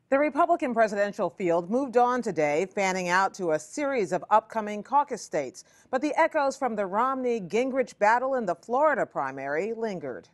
The Republican presidential field moved on today, fanning out to a series of upcoming caucus states. But the echoes from the Romney-Gingrich battle in the Florida primary lingered.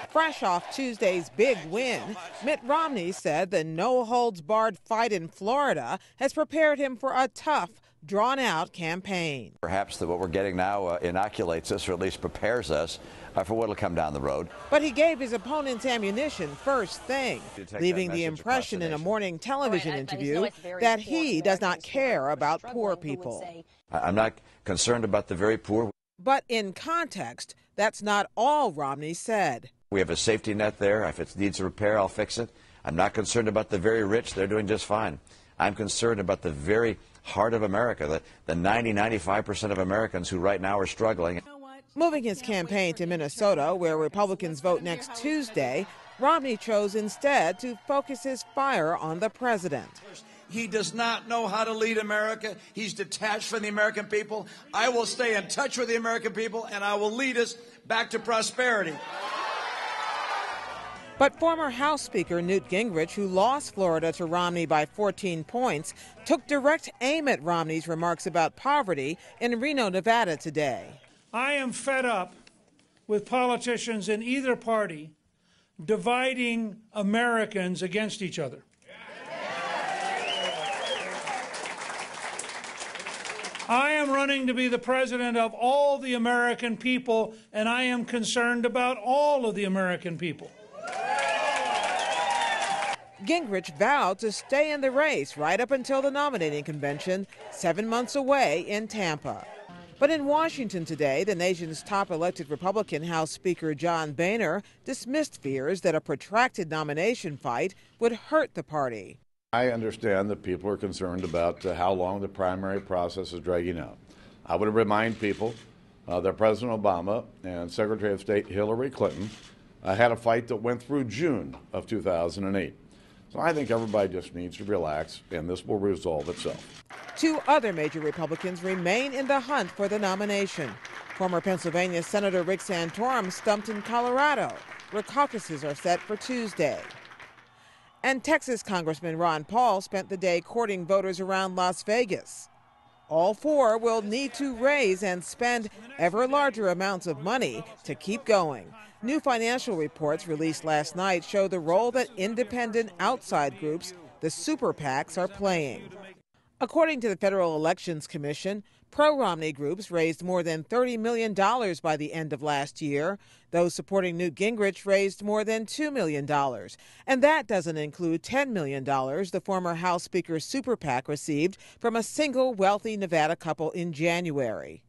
Fresh off Tuesday's big win, Mitt Romney said the no-holds-barred fight in Florida has prepared him for a tough, drawn-out campaign. Perhaps what we're getting now inoculates us, or at least prepares us for what will come down the road. But he gave his opponents ammunition first thing, leaving the impression in a morning television interview that he does not care about poor people. I'm not concerned about the very poor. But in context, that's not all Romney said. We have a safety net there. If it needs a repair, I'll fix it. I'm not concerned about the very rich. They're doing just fine. I'm concerned about the very heart of America, the 95% of Americans who right now are struggling. Moving his campaign to Minnesota, where Republicans vote next Tuesday, Romney chose instead to focus his fire on the president. He does not know how to lead America. He's detached from the American people. I will stay in touch with the American people, and I will lead us back to prosperity. But former House Speaker Newt Gingrich, who lost Florida to Romney by 14 points, took direct aim at Romney's remarks about poverty in Reno, Nevada today. I am fed up with politicians in either party dividing Americans against each other. I am running to be the president of all the American people, and I am concerned about all of the American people. Gingrich vowed to stay in the race right up until the nominating convention, 7 months away in Tampa. But in Washington today, the nation's top elected Republican House Speaker John Boehner dismissed fears that a protracted nomination fight would hurt the party. I understand that people are concerned about how long the primary process is dragging out. I would remind people that President Obama and Secretary of State Hillary Clinton had a fight that went through June of 2008. So I think everybody just needs to relax, and this will resolve itself. Two other major Republicans remain in the hunt for the nomination. Former Pennsylvania Senator Rick Santorum stumped in Colorado, where caucuses are set for Tuesday. And Texas Congressman Ron Paul spent the day courting voters around Las Vegas. All four will need to raise and spend ever larger amounts of money to keep going. New financial reports released last night show the role that independent outside groups, the super PACs, are playing. According to the Federal Elections Commission, pro-Romney groups raised more than $30 million by the end of last year. Those supporting Newt Gingrich raised more than $2 million. And that doesn't include $10 million the former House Speaker's super PAC received from a single wealthy Nevada couple in January.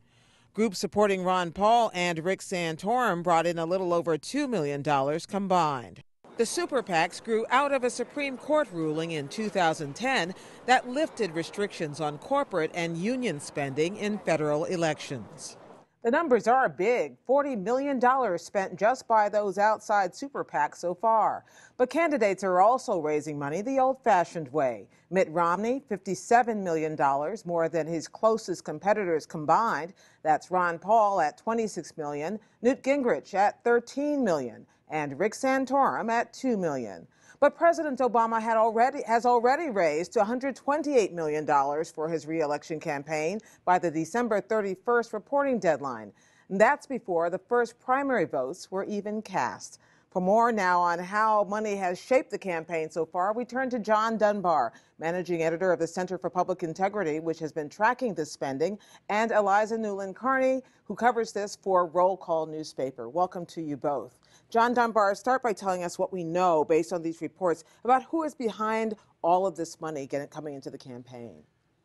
Groups supporting Ron Paul and Rick Santorum brought in a little over $2 million combined. The super PACs grew out of a Supreme Court ruling in 2010 that lifted restrictions on corporate and union spending in federal elections. The numbers are big, $40 million spent just by those outside super PACs so far. But candidates are also raising money the old-fashioned way. Mitt Romney, $57 million, more than his closest competitors combined. That's Ron Paul at $26 million, Newt Gingrich at $13 million, and Rick Santorum at $2 million. But President Obama has already raised $128 million for his re-election campaign by the December 31st reporting deadline. And that's before the first primary votes were even cast. For more now on how money has shaped the campaign so far, we turn to John Dunbar, managing editor of the Center for Public Integrity, which has been tracking this spending, and Eliza Newland-Carney, who covers this for Roll Call newspaper. Welcome to you both. John Dunbar, start by telling us what we know based on these reports about who is behind all of this money coming into the campaign.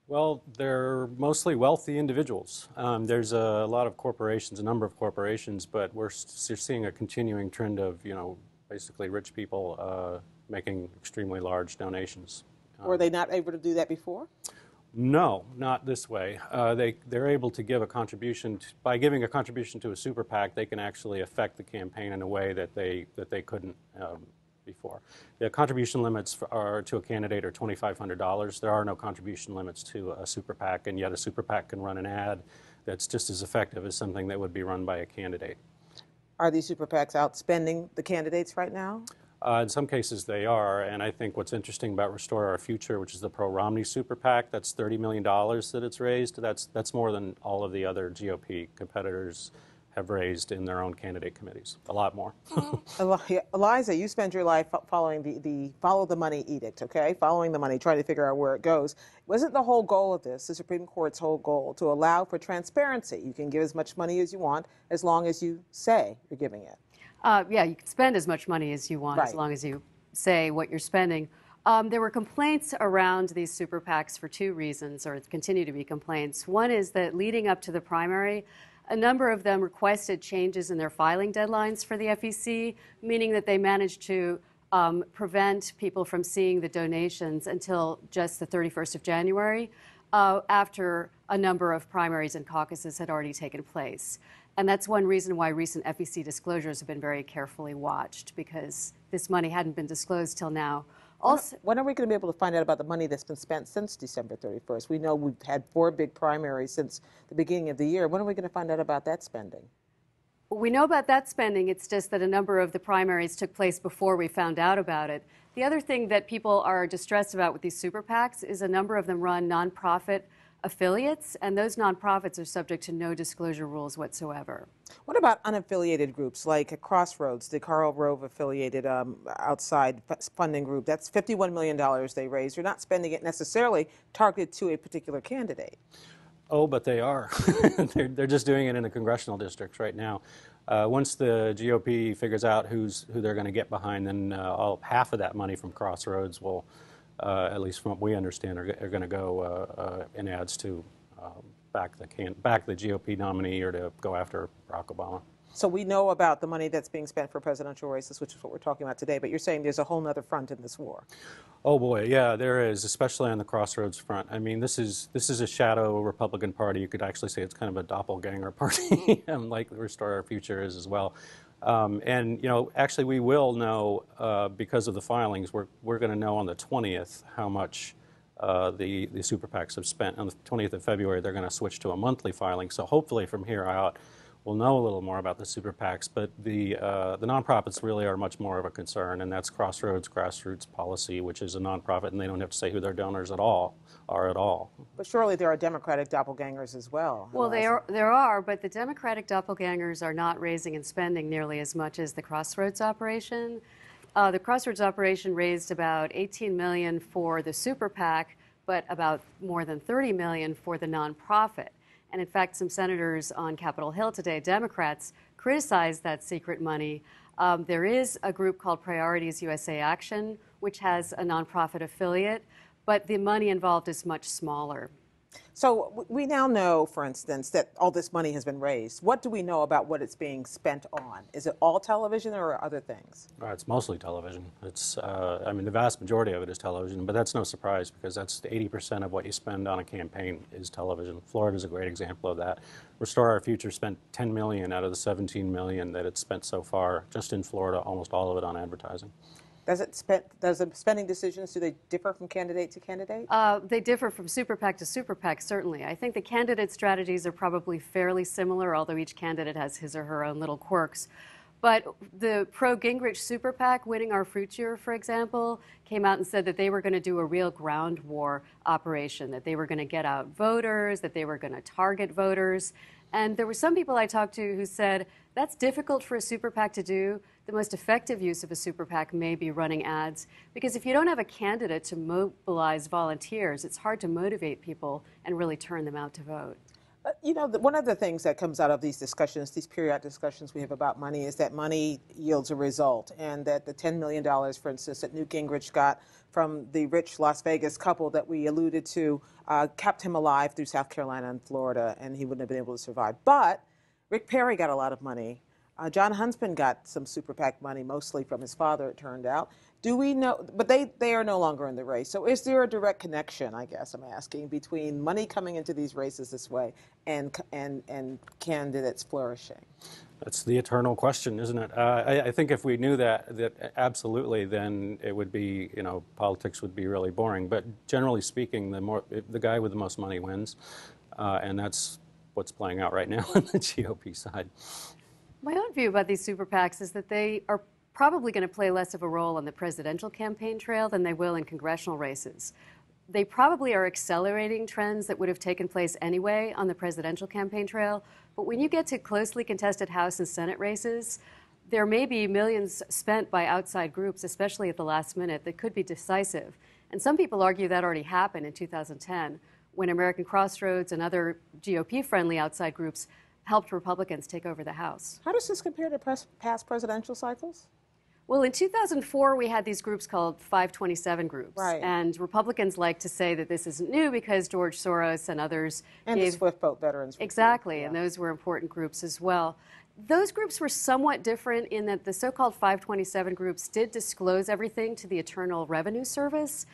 Well, they're mostly wealthy individuals. There's a lot of corporations, a number of corporations, but we're seeing a continuing trend of, basically rich people making extremely large donations. Were they not able to do that before? No, not this way. They're able to give a contribution. By giving a contribution to a super PAC, they can actually affect the campaign in a way that they couldn't before. The contribution limits to a candidate are $2,500. There are no contribution limits to a super PAC, and yet a super PAC can run an ad that's just as effective as something that would be run by a candidate. Are these super PACs outspending the candidates right now? In some cases they are, and I think what's interesting about Restore Our Future, which is the pro-Romney super PAC, that's $30 million that it's raised. That's more than all of the other GOP competitors have raised in their own candidate committees. A lot more. Eliza, you spend your life following the follow the money edict, okay? Following the money, trying to figure out where it goes. Wasn't the whole goal of this, the Supreme Court's whole goal, to allow for transparency? You can give as much money as you want as long as you say you're giving it. Yeah, you can spend as much money as you want as long as you say what you're spending. There were complaints around these super PACs for two reasons, or continue to be complaints. One is that leading up to the primary, a number of them requested changes in their filing deadlines for the FEC, meaning that they managed to prevent people from seeing the donations until just the 31st of January, after a number of primaries and caucuses had already taken place. And that's one reason why recent FEC disclosures have been very carefully watched, because this money hadn't been disclosed till now. Also, when are we going to be able to find out about the money that's been spent since December 31st? We know we've had 4 big primaries since the beginning of the year. When are we going to find out about that spending? we know about that spending. It's just that a number of the primaries took place before we found out about it. The other thing that people are distressed about with these super PACs is a number of them run nonprofit affiliates, and those nonprofits are subject to no disclosure rules whatsoever. What about unaffiliated groups like Crossroads, the Karl Rove affiliated outside funding group? That's $51 million they raised. You're not spending it necessarily targeted to a particular candidate. Oh, but they are. They're just doing it in the congressional districts right now. Once the GOP figures out who they're going to get behind, then half of that money from Crossroads will, at least from what we understand, are going to go in ads to back the GOP nominee or to go after Barack Obama. So we know about the money that's being spent for presidential races, which is what we're talking about today, but you're saying there's a whole other front in this war. Oh boy, yeah, there is, especially on the Crossroads front. I mean, this is a shadow Republican Party. You could actually say it's kind of a doppelganger party, like Restore Our Future is as well. And you know, actually, we will know because of the filings. We're going to know on the 20th how much the super PACs have spent. On the 20th of February, they're going to switch to a monthly filing. So hopefully, from here out, we'll know a little more about the super PACs, but the nonprofits really are much more of a concern, and that's Crossroads Grassroots Policy, which is a nonprofit, and they don't have to say who their donors are at all. But surely there are Democratic doppelgangers as well. Well, there are, but the Democratic doppelgangers are not raising and spending nearly as much as the Crossroads operation. The Crossroads operation raised about $18 million for the super PAC, but about more than $30 million for the nonprofit. And in fact, some senators on Capitol Hill today, Democrats, criticized that secret money. There is a group called Priorities USA Action, which has a nonprofit affiliate, but the money involved is much smaller. So we now know, for instance, that all this money has been raised. What do we know about what it's being spent on? Is it all television or other things? It's mostly television. It's, I mean, the vast majority of it is television, but that's no surprise because that's 80% of what you spend on a campaign is television. Florida is a great example of that. Restore Our Future spent $10 million out of the $17 million that it's spent so far just in Florida, almost all of it on advertising. Does the spending decisions, do they differ from candidate to candidate? They differ from super PAC to super PAC, certainly. I think the candidate strategies are probably fairly similar, although each candidate has his or her own little quirks. But the pro-Gingrich super PAC, Winning Our Future, for example, came out and said that they were going to do a real ground war operation, that they were going to get out voters, that they were going to target voters. And there were some people I talked to who said, that's difficult for a super PAC to do. The most effective use of a super PAC may be running ads, because if you don't have a candidate to mobilize volunteers, it's hard to motivate people and really turn them out to vote. You know, one of the things that comes out of these discussions, these periodic discussions we have about money, is that money yields a result, and that the $10 million, for instance, that Newt Gingrich got from the rich Las Vegas couple that we alluded to kept him alive through South Carolina and Florida, and he wouldn't have been able to survive. But Rick Perry got a lot of money. John Huntsman got some super PAC money, mostly from his father, it turned out. Do we know, but they are no longer in the race. So is there a direct connection, I guess I'm asking, between money coming into these races this way and candidates flourishing? That's the eternal question, isn't it? I think if we knew that absolutely, then it would be, you know, politics would be really boring. But generally speaking, the guy with the most money wins, and that's what's playing out right now on the GOP side. My own view about these super PACs is that they are probably going to play less of a role on the presidential campaign trail than they will in congressional races. They probably are accelerating trends that would have taken place anyway on the presidential campaign trail. But when you get to closely contested House and Senate races, there may be millions spent by outside groups, especially at the last minute, that could be decisive. And some people argue that already happened in 2010 when American Crossroads and other GOP-friendly outside groups helped Republicans take over the House. How does this compare to past presidential cycles? Well, in 2004, we had these groups called 527 groups. Right. And Republicans like to say that this isn't new because George Soros and others and gave... the Swift Boat veterans. Exactly, yeah. And those were important groups as well. Those groups were somewhat different in that the so-called 527 groups did disclose everything to the Internal Revenue Service,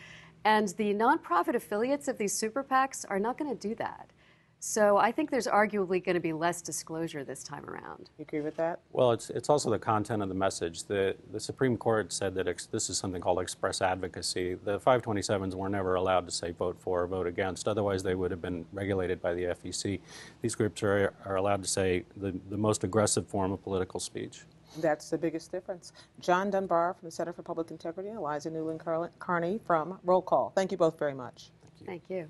and the nonprofit affiliates of these super PACs are not going to do that. So I think there's arguably going to be less disclosure this time around. You agree with that? Well, it's also the content of the message. The Supreme Court said that this is something called express advocacy. The 527s were never allowed to say vote for or vote against. Otherwise, they would have been regulated by the FEC. These groups are allowed to say the most aggressive form of political speech. That's the biggest difference. John Dunbar from the Center for Public Integrity and Eliza Newland Carney from Roll Call. Thank you both very much. Thank you.